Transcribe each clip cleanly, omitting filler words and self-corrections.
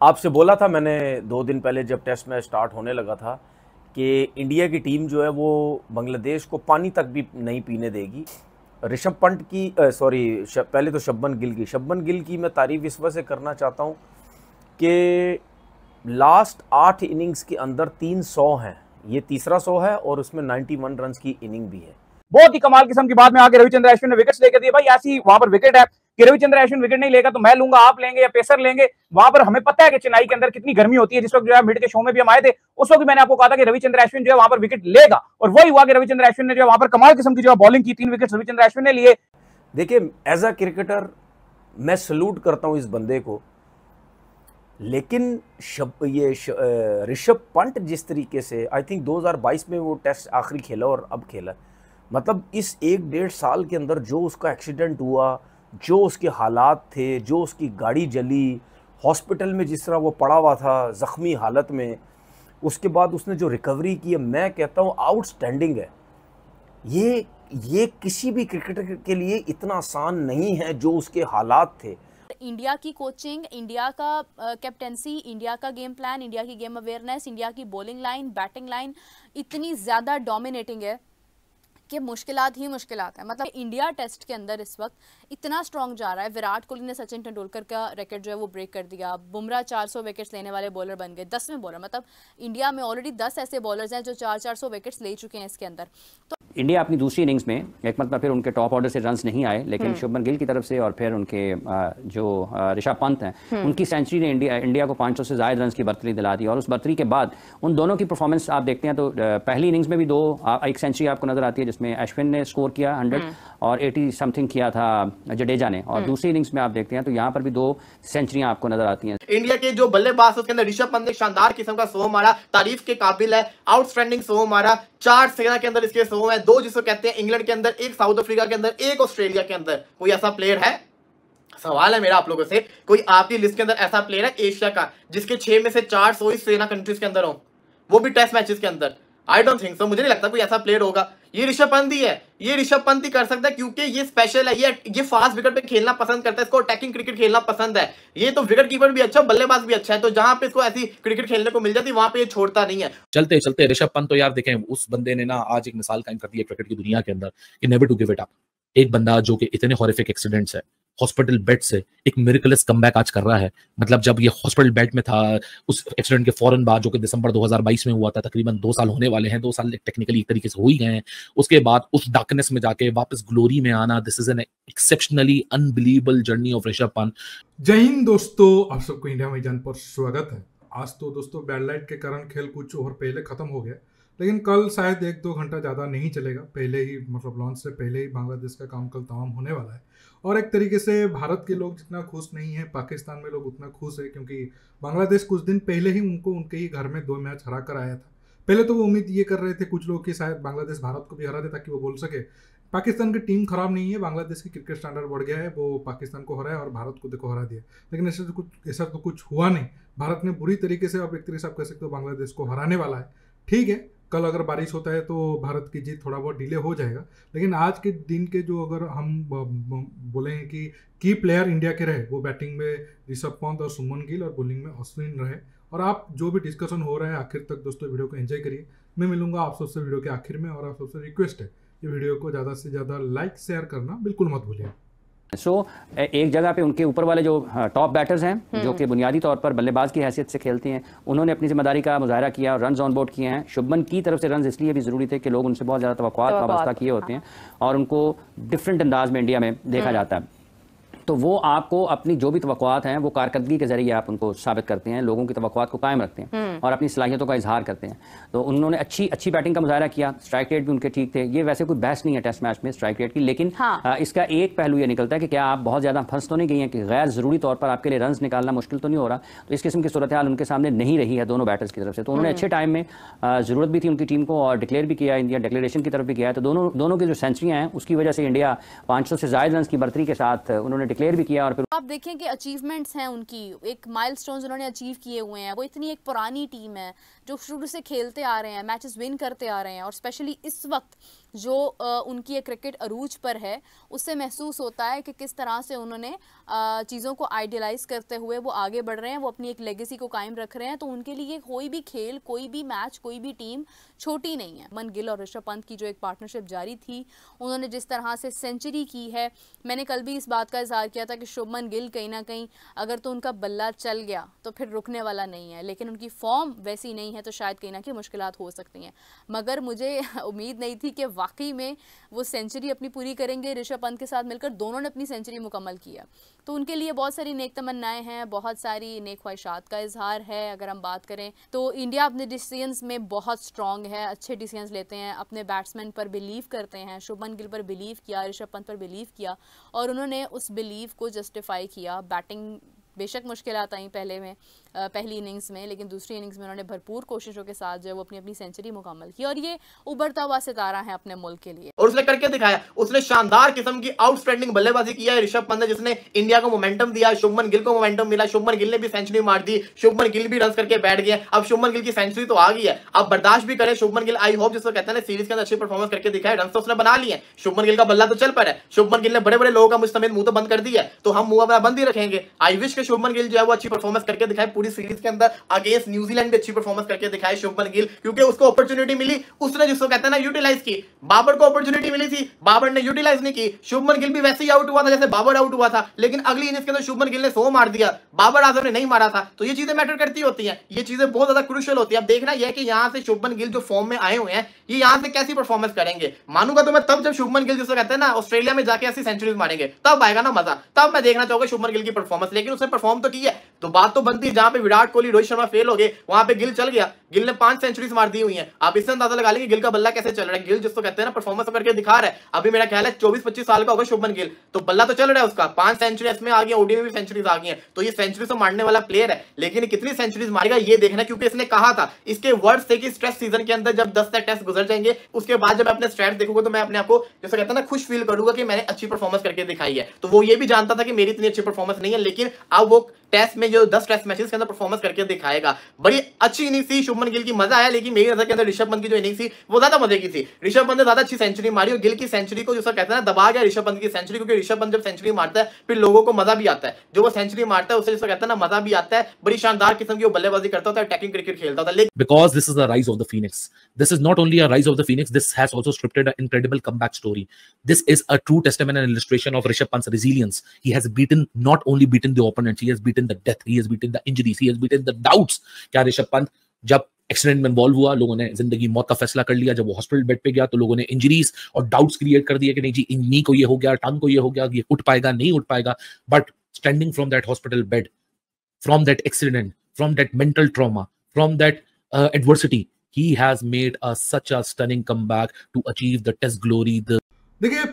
आपसे बोला था मैंने 2 दिन पहले जब टेस्ट मैच स्टार्ट होने लगा था कि इंडिया की टीम जो है वो बांग्लादेश को पानी तक भी नहीं पीने देगी। ऋषभ पंत की पहले तो शब्बन गिल की मैं तारीफ इस वजह से करना चाहता हूँ कि लास्ट 8 इनिंग्स के अंदर 3 100 हैं, ये तीसरा 100 है और उसमें 91 रन की इनिंग भी है। बहुत ही कमाल किस्म की बात में आके रविचंद्र अश्विन ने विकेट्स लेकर दिए। भाई ऐसी वहां पर विकेट है कि रविचंद्र अश्विन विकेट नहीं लेगा तो मैं लूंगा, आप लेंगे या पेसर लेंगे। वहां पर हमें पता है कि चेन्नई के अंदर कितनी गर्मी होती है। जिस वक्त जो है मिड के शो में भी हम आए थे उस वक्त भी मैंने आपको कहा था कि रविचंद्र अश्विन जो है वहां पर विकेट लेगा, और वही हुआ कि रविचंद्र अश्विन ने जो है वहां पर कमाल किस्म की जो है बॉलिंग की। 3 विकेट रविचंद्र अश्विन ने लिए। देखिए, एज अ क्रिकेटर मैं सल्यूट करता हूं इस बंदे को, लेकिन ऋषभ पंत जिस तरीके से आई थिंक 2022 में वो टेस्ट आखिरी खेला और अब खेला, मतलब इस 1-1.5 साल के अंदर जो उसका एक्सीडेंट हुआ, जो उसके हालात थे, जो उसकी गाड़ी जली, हॉस्पिटल में जिस तरह वो पड़ा हुआ था ज़ख्मी हालत में, उसके बाद उसने जो रिकवरी की है, मैं कहता हूँ आउटस्टैंडिंग है। ये किसी भी क्रिकेटर के लिए इतना आसान नहीं है जो उसके हालात थे। इंडिया की कोचिंग, इंडिया का कैप्टेंसी, इंडिया का गेम प्लान, इंडिया की गेम अवेयरनेस, इंडिया की बॉलिंग लाइन, बैटिंग लाइन इतनी ज़्यादा डोमिनेटिंग है कि मुश्किलात ही मुश्किलात है। मतलब इंडिया टेस्ट के अंदर इस वक्त इतना स्ट्रॉन्ग जा रहा है। विराट कोहली ने सचिन तेंदुलकर का रिकॉर्ड जो है वो ब्रेक कर दिया। बुमराह 400 विकेट्स लेने वाले बॉलर बन गए, 10वें बॉलर। मतलब इंडिया में ऑलरेडी 10 ऐसे बॉलर्स हैं जो 400 विकेट्स ले चुके हैं इसके अंदर। तो इंडिया अपनी दूसरी इनिंग्स में एक मतलब फिर उनके टॉप ऑर्डर से रन्स नहीं आए, लेकिन शुभमन गिल की तरफ से और फिर उनके जो ऋषभ पंत हैं उनकी सेंचुरी ने इंडिया को 500 से ज़्यादा रन्स की बर्तरी दिला दी। और उस बर्तरी के बाद उन दोनों की परफॉर्मेंस आप देखते हैं तो पहली इनिंग्स में भी एक सेंचुरी आपको नजर आती है जिसमें अश्विन ने स्कोर किया 100 और 80 समथिंग किया था जडेजा ने, और दूसरी इनिंग्स में आप देखते हैं तो यहाँ पर भी 2 सेंचुरियां आपको नजर आती हैं। इंडिया के जो बल्लेबाज उसके अंदर ऋषभ पंत ने शानदार किस्म का 100 मारा, तारीफ के काबिल है, आउटस्टैंडिंग 100 मारा। 4 सेना के अंदर इसके 100 है, 2 जिसको कहते हैं इंग्लैंड के अंदर, 1 साउथ अफ्रीका के अंदर, 1 ऑस्ट्रेलिया के अंदर। कोई ऐसा प्लेयर है? सवाल है मेरा आप लोगों से, कोई आपकी लिस्ट के अंदर ऐसा प्लेयर है एशिया का जिसके 6 में से 4 100 इस सेना कंट्रीज के अंदर हो, वो भी टेस्ट मैचेस के अंदर? I don't think so. मुझे नहीं लगता कोई ऐसा प्लेयर होगा। ये ऋषभ पंत ही है, ये ऋषभ पंत ही कर सकता है क्योंकि ये स्पेशल है। ये फास्ट विकेट पे खेलना पसंद करता है, इसको अटैकिंग क्रिकेट खेलना पसंद है। ये तो विकेट कीपर भी अच्छा, बल्लेबाज भी अच्छा है, तो जहां पे इसको ऐसी क्रिकेट खेलने को मिल जाती वहां पे ये छोड़ता नहीं है। चलते चलते ऋषभ पंत तो यार देखें, उस बंदे ने ना आज एक मिसाल कायम कर दी है क्रिकेट की दुनिया के अंदर कि never to give it up. एक बंदा जो कि इतने हॉरिफिक एक्सीडेंट्स है, हॉस्पिटल बेड से एक मिरेकलस कमबैक आज कर रहा है। मतलब जब ये हॉस्पिटल बेड में था उस एक्सीडेंट के फौरन बाद, जो कि दिसंबर 2022 में हुआ था, तकरीबन 2 साल होने वाले हैं, 2 साल टेक्निकली एक तरीके से हो ही गए हैं। उसके बाद उस डार्कनेस में जाके वापस ग्लोरी में आना, this is an exceptionally unbelievable journey of Rishabh Pant. जय हिंद दोस्तों, आप सबको इंडिया मैदान पर स्वागत है। आज तो दोस्तों बैड लाइट के कारण खेल कुछ ओवर पहले खत्म हो गया, लेकिन कल शायद 1-2 घंटा ज़्यादा नहीं चलेगा। पहले ही मतलब लॉन्च से पहले ही बांग्लादेश का काम कल तमाम होने वाला है। और एक तरीके से भारत के लोग जितना खुश नहीं है, पाकिस्तान में लोग उतना खुश है, क्योंकि बांग्लादेश कुछ दिन पहले ही उनको उनके ही घर में 2 मैच हरा कर आया था। पहले तो वो उम्मीद ये कर रहे थे कुछ लोग कि शायद बांग्लादेश भारत को भी हरा दे ताकि वो बोल सके पाकिस्तान की टीम खराब नहीं है, बांग्लादेश की क्रिकेट स्टैंडर्ड बढ़ गया है, वो पाकिस्तान को हराया और भारत को देखो हरा दिया। लेकिन ऐसा तो कुछ हुआ नहीं। भारत ने बुरी तरीके से, अब एक तरीके से आप कह सकते हो, बांग्लादेश को हराने वाला है। ठीक है, कल अगर बारिश होता है तो भारत की जीत थोड़ा बहुत डिले हो जाएगा, लेकिन आज के दिन के जो अगर हम बोलें कि की प्लेयर इंडिया के रहे, वो बैटिंग में ऋषभ पंत और शुभमन गिल और बॉलिंग में अश्विन रहे। और आप जो भी डिस्कशन हो रहा है आखिर तक दोस्तों वीडियो को एंजॉय करिए। मैं मिलूंगा आप सबसे वीडियो के आखिर में, और आप सबसे रिक्वेस्ट है ये वीडियो को ज़्यादा से ज़्यादा लाइक शेयर करना बिल्कुल मत भूलिए। एक जगह पे उनके ऊपर वाले जो टॉप बैटर्स हैं जो कि बुनियादी तौर पर बल्लेबाज की हैसियत से खेलते हैं, उन्होंने अपनी जिम्मेदारी का मुजाहरा किया और रन्स ऑन बोर्ड किए हैं। शुभमन की तरफ से रन्स इसलिए भी ज़रूरी थे कि लोग उनसे बहुत ज़्यादा तवक्कुआत वाबस्ता किए होते हैं और उनको डिफरेंट अंदाज में इंडिया में देखा जाता है। तो वो आपको अपनी जो भी तवक्कुआत हैं वो कारकर्दगी के जरिए आप उनको साबित करते हैं, लोगों की तवक्कुआत को कायम रखते हैं और अपनी सलाहियतों का इजहार करते हैं। तो उन्होंने अच्छी बैटिंग का मुजाहरा किया, स्ट्राइक रेट भी उनके ठीक थे। ये वैसे कोई बहस नहीं है टेस्ट मैच में स्ट्राइक रेट की, लेकिन इसका एक पहलू ये निकलता है कि क्या आप बहुत ज़्यादा फंस तो नहीं गई हैं कि गैर ज़रूरी तौर पर आपके लिए रन्स निकालना मुश्किल तो नहीं हो रहा। तो इस किस्म की सूरत हाल उनके सामने नहीं रही है दोनों बैटर्स की तरफ से। तो उन्होंने अच्छे टाइम में ज़रूरत भी थी उनकी टीम को और डिक्लेयर भी किया, इंडिया डिक्लेरेशन की तरफ भी किया है। तो दोनों की जो सेंचुरियाँ हैं उसकी वजह से इंडिया 500 से ज़्यादा रन की बर्तरी के साथ उन्होंने डिक्लेयर भी किया और फिर आप देखें कि अचीवमेंट्स हैं उनकी, एक माइलस्टोन्स उन्होंने अचीव किए हुए हैं। वो इतनी एक पुरानी टीम है जो शुरू से खेलते आ रहे हैं, मैचेस विन करते आ रहे हैं, और स्पेशली इस वक्त जो उनकी एक क्रिकेट अरूज पर है, उससे महसूस होता है कि किस तरह से उन्होंने चीज़ों को आइडियलाइज करते हुए वो आगे बढ़ रहे हैं, वो अपनी एक लेगेसी को कायम रख रहे हैं। तो उनके लिए कोई भी खेल, कोई भी मैच, कोई भी टीम छोटी नहीं है। शुभमन गिल और ऋषभ पंत की जो एक पार्टनरशिप जारी थी, उन्होंने जिस तरह से सेंचुरी की है, मैंने कल भी इस बात का इजहार किया था कि शुभमन गिल कहीं ना कहीं अगर तो उनका बल्ला चल गया तो फिर रुकने वाला नहीं है, लेकिन उनकी फॉर्म वैसी नहीं है तो शायद कहीं ना कहीं मुश्किलात हो सकती हैं। मगर मुझे उम्मीद नहीं थी कि वाकई में वो सेंचुरी अपनी पूरी करेंगे। ऋषभ पंत के साथ मिलकर दोनों ने अपनी सेंचुरी मुकम्मल किया, तो उनके लिए बहुत सारी नेक तमन्नाएं हैं, बहुत सारी नेक ख्वाहिशात का इजहार है। अगर हम बात करें तो इंडिया अपने डिसीजंस में बहुत स्ट्रांग है, अच्छे डिसीजंस लेते हैं, अपने बैट्समैन पर बिलीव करते हैं। शुभमन गिल पर बिलीव किया, ऋषभ पंत पर बिलीव किया, और उन्होंने उस बिलीव को जस्टिफाई किया। बैटिंग बेशक मुश्किलात आई पहली इनिंग्स में, लेकिन दूसरी इनिंग्स में उन्होंने भरपूर कोशिशों के साथ जो है वो अपनी सेंचुरी मुकम्मल की, और ये उभरता हुआ सितारा है अपने मुल्क के लिए। और उसने करके दिखाया, उसने शानदार किस्म की आउटस्टैंडिंग बल्लेबाजी किया है ऋषभ पंत ने, जिसने इंडिया को मोमेंटम दिया। शुभमन गिल को मोमेंटम मिला, शुभमन गिल ने भी सेंचुरी मार दी, शुभमन गिल भी रन करके बैठ गया। अब शुभमन गिल की सेंचुरी तो आ गई है, अब बर्दाश्त भी करे शुभमन गिल। आई होप, जिसको कहते हैं ना सीरीज के अंदर अच्छी परफॉर्मेंस करके दिखाए, रन तो उसने बना लिए, शुभमन गिल का बल्ला तो चल पड़ा है। शुभमन गिल ने बड़े बड़े लोगों का मुझ समेत मुंह तो बंद कर दिया, तो हम मुंह अपना बंद ही रखेंगे। आई विश के शुभमन गिल जो है वो अच्छी परफॉर्मेंस करके दिखाए पूरी सीरीज के अंदर। अगेंस्ट न्यूजीलैंड भी अच्छी परफॉर्मेंस करके दिखाए शुभमन गिल, क्योंकि उसको अपॉर्चुनिटी मिली, उसने जिसको कहते हैं ना यूटिलाइज की। बाबर को अपॉर्चुनिटी मिली थी, बाबर ने यूटिलाइज नहीं की। शुभमन गिल भी वैसे ही आउट हुआ था जैसे बाबर आउट हुआ था, लेकिन अगली इनिंग्स के अंदर शुभमन गिल ने 100 मार दिया, बाबर आजम ने नहीं मारा था। तो ये चीजें मैटर करती होती हैं, ये चीजें बहुत ज्यादा क्रूशियल होती है। अब देखना यह है कि यहां से शुभमन गिल जो फॉर्म में आए हुए हैं, ये यहां से कैसी परफॉर्मेंस करेंगे। मानूंगा तो मैं तब जब शुभमन गिल जिसको कहते हैं ना ऑस्ट्रेलिया में जाके ऐसी सेंचुरीज मारेंगे, तब आएगा ना मजा, तब मैं देखना चाहूंगा शुभमन गिल की परफॉर्मेंस। लेकिन उसने परफॉर्म तो की है, तो बात तो बनती है, जहां पे विराट कोहली, रोहित शर्मा फेल हो गए, वहां पे गिल चल गया। गिल ने 5 सेंचुरीज मार दी हुई हैं। आप इससे अंदाजा लगा लेंगे गिल का बल्ला कैसे चल रहा है। गिल जिसको कहते हैं ना परफॉर्मेंस करके दिखा रहा है। अभी मेरा ख्याल है 24-25 साल का होगा शुभमन गिल, तो बल्ला तो चल रहा है उसका। 5 सेंचुरी इसमें आ गई, ओडी में भी सेंचुरीज आ गई हैं, तो ये सेंचुरी तो मारने वाला प्लेयर है। लेकिन कितनी सेंचुरीज मारेगा ये देखना, क्योंकि इसने कहा था इसके वर्ड्स थे कि स्ट्रेस सीजन के अंदर जब 10 टेस्ट गुजर जाएंगे, उसके बाद जब मैं अपने स्टैट्स देखूंगा तो मैं अपने आप को जैसे कहता है ना खुश फील करूंगा कि मैंने अच्छी परफॉर्मेंस करके दिखाई है। तो वो ये भी जानता था कि मेरी इतनी अच्छी परफॉर्मेंस नहीं है, लेकिन अब वो टेस्ट में जो 10 टेस्ट मैचेस के अंदर परफॉर्मेंस करके दिखाएगा। बड़ी अच्छी इनिंग्स थी शुभमन गिल की, मजा आया। लेकिन मेरी नजर के अंदर ऋषभ पंत की जो इनिंग्स थी वो ज्यादा मजे की थी। ऋषभ पंत ने ज्यादा अच्छी सेंचुरी मारी, और गिल की सेंचुरी को जो कहते हैं ना दबा गया ऋषभ पंत की सेंचुरी, क्योंकि ऋषभ पंत जब सेंचुरी मारता है फिर लोगों को मजा भी आता है। जो वो सेंचुरी मारता है उससे जिसको कहते हैं ना मजा भी आता है। बड़ी शानदार किस्म की वो बल्लेबाजी करता होता है, अटैकिंग क्रिकेट खेलता होता है। Because this is the rise of the Phoenix. This is not only a rise of the Phoenix, this has also scripted an incredible comeback story. This is a true testament and illustration of Rishabh Pant's resilience. He has not only beaten the opponents, he has beaten the death, he has beaten the injuries, he has beaten the doubts. क्या ऋषभ पंत जब accident में involve हुआ, लोगों ने जिंदगी मौत का फैसला कर लिया। जब वो हॉस्पिटल बेड पे गया तो लोगों ने इंजरीज और डाउट्स क्रिएट कर दिए कि नहीं जी, नी को ये हो गया, टंग को ये हो गया, ये उठ पाएगा नहीं उठ पाएगा। But standing from that hospital bed, from that accident, from that mental trauma, from that adversity, he has made such a stunning comeback to achieve the test glory. देखिए,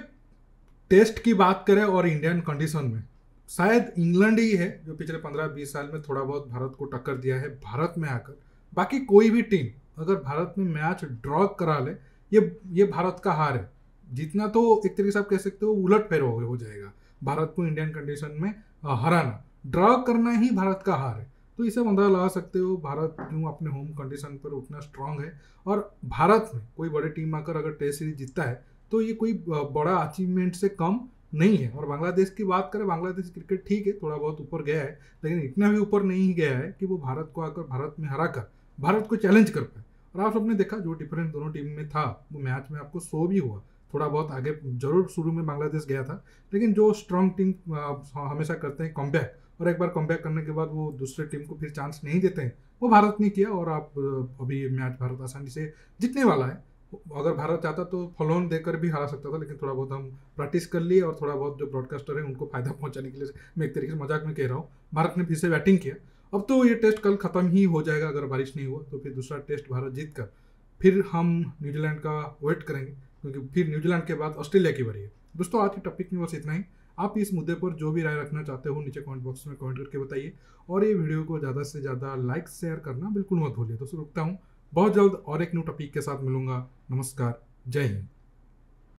टेस्ट की बात करें और इंडियन कंडीशन में शायद England ही है जो पिछले 15-20 साल में थोड़ा बहुत भारत को टक्कर दिया है भारत में आकर। बाकी कोई भी टीम अगर भारत में मैच ड्रॉ करा ले, ये भारत का हार है। जीतना तो एक तरीके से आप कह सकते हो उलट फेर हो जाएगा, भारत को इंडियन कंडीशन में हराना, ड्रॉ करना ही भारत का हार है। तो इसे अंदाजा लगा सकते हो भारत क्यों अपने होम कंडीशन पर उतना स्ट्रांग है। और भारत में कोई बड़ी टीम आकर अगर टेस्ट सीरीज जीतता है तो ये कोई बड़ा अचीवमेंट से कम नहीं है। और बांग्लादेश की बात करें, बांग्लादेश क्रिकेट ठीक है थोड़ा बहुत ऊपर गया है, लेकिन इतना भी ऊपर नहीं गया है कि वो भारत को आकर भारत में हरा कर भारत को चैलेंज कर पाए। और आप सबने देखा जो डिफरेंस दोनों टीम में था वो मैच में आपको शो भी हुआ। थोड़ा बहुत आगे जरूर शुरू में बांग्लादेश गया था, लेकिन जो स्ट्रांग टीम हमेशा करते हैं कमबैक, और एक बार कमबैक करने के बाद वो दूसरे टीम को फिर चांस नहीं देते हैं, वो भारत ने किया। और आप अभी मैच भारत आसानी से जीतने वाला है। अगर भारत चाहता तो फॉलोन देकर भी हरा सकता था, लेकिन थोड़ा बहुत हम प्रैक्टिस कर लिए और थोड़ा बहुत जो ब्रॉडकास्टर है उनको फायदा पहुंचाने के लिए मैं एक तरीके से मजाक में कह रहा हूँ, भारत ने फिर से बैटिंग किया। अब तो ये टेस्ट कल खत्म ही हो जाएगा, अगर बारिश नहीं हुआ तो फिर दूसरा टेस्ट भारत जीत कर फिर हम न्यूजीलैंड का वेट करेंगे, क्योंकि फिर न्यूजीलैंड के बाद ऑस्ट्रेलिया की बारी है। दोस्तों, आज के टॉपिक में बस इतना ही। आप इस मुद्दे पर जो भी राय रखना चाहते हो नीचे कमेंट बॉक्स में कमेंट करके बताइए, और ये वीडियो को ज़्यादा से ज़्यादा लाइक शेयर करना बिल्कुल मत भूलिए। दोस्तों रुकता हूँ, बहुत जल्द और एक न्यू टॉपिक के साथ मिलूंगा। नमस्कार, जय हिंद।